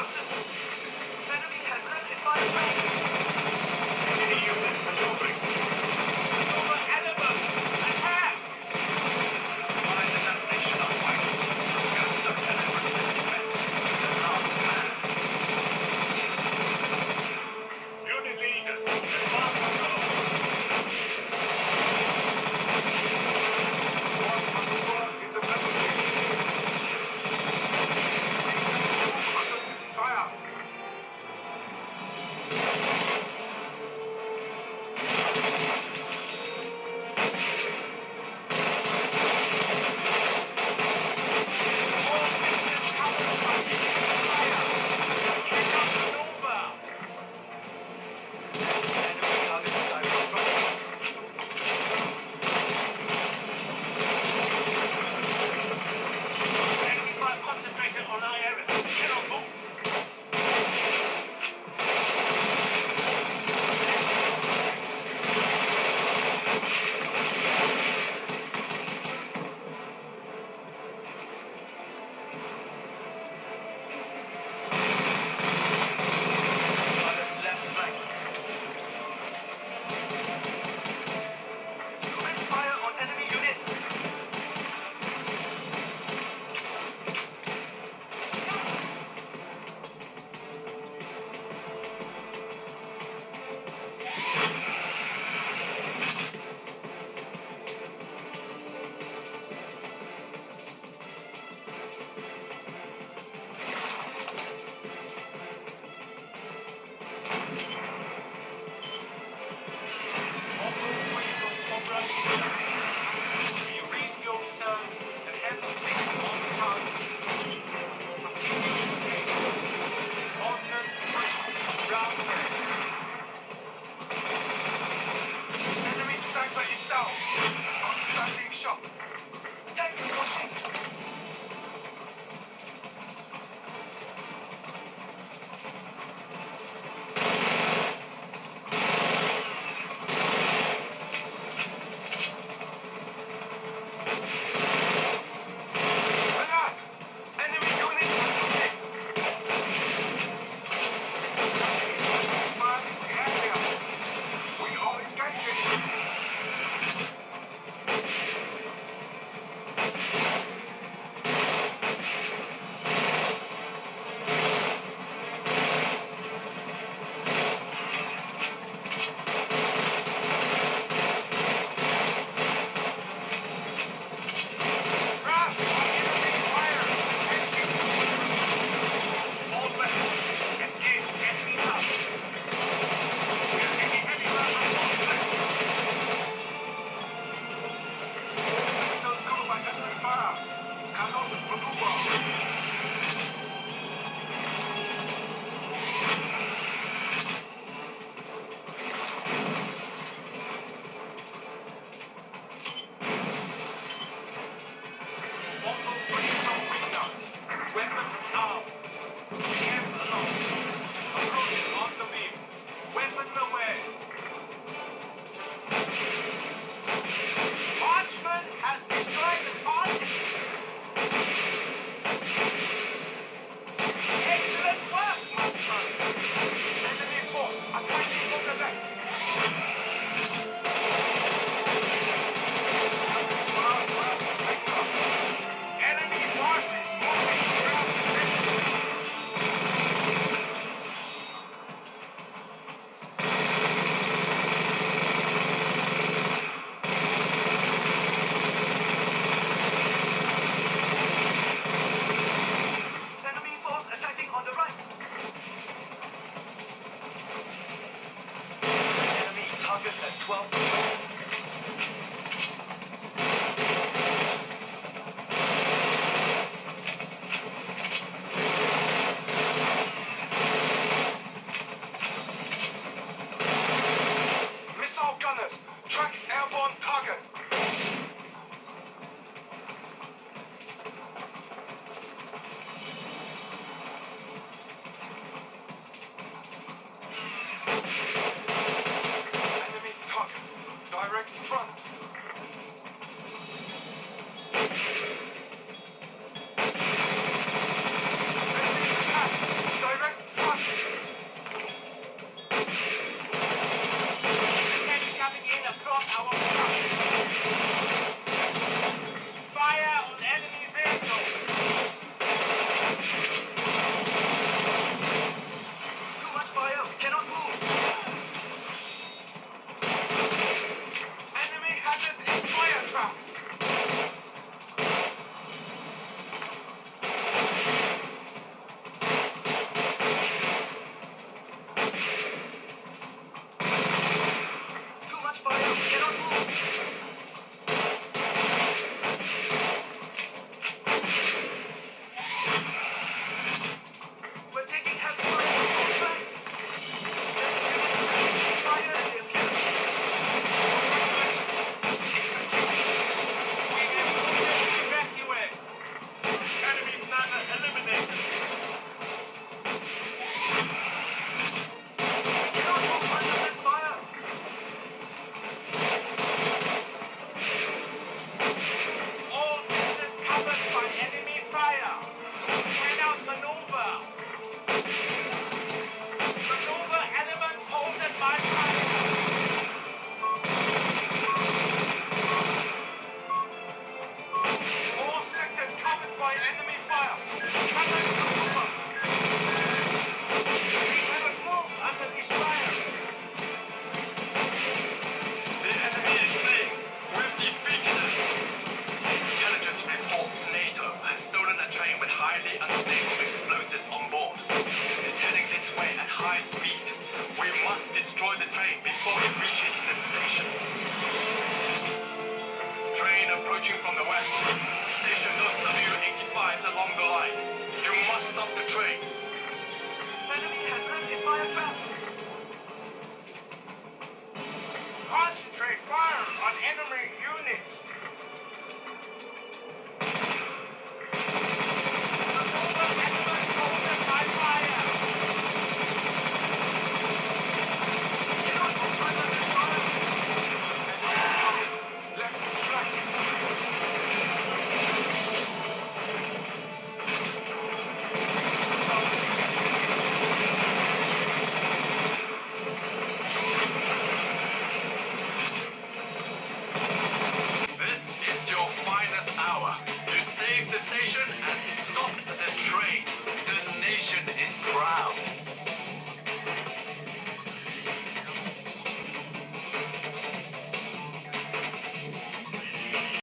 Enemy has landed my plane. Enemy units maneuvering. Maneuver element. Attack! Supplies at that station are vital. Conduct an aggressive defense to the last man. Unit leaders, advance control. One maneuver in the battlefield. Under fire. Enemy sniper is down. Outstanding shot. Thanks for watching. Alert! Enemy unit attacking. Fire in the area. We are engaging. Crash! Enemy fire! All vessels, engage enemy house. We are taking heavy fire on all flanks. Vessels covered by enemy fire. Cannot maneuver. Longbow free from window. Weapons armed. Camp alone. Approaching on the beam. Weapons away. Marksman has destroyed the target. Excellent work, Marksman. Enemy force attacking from the left. Enemy forces moving ground position. Enemy force attacking on the right. Enemy target at 12. Missile gunners, track airborne target. Enemy target. ground.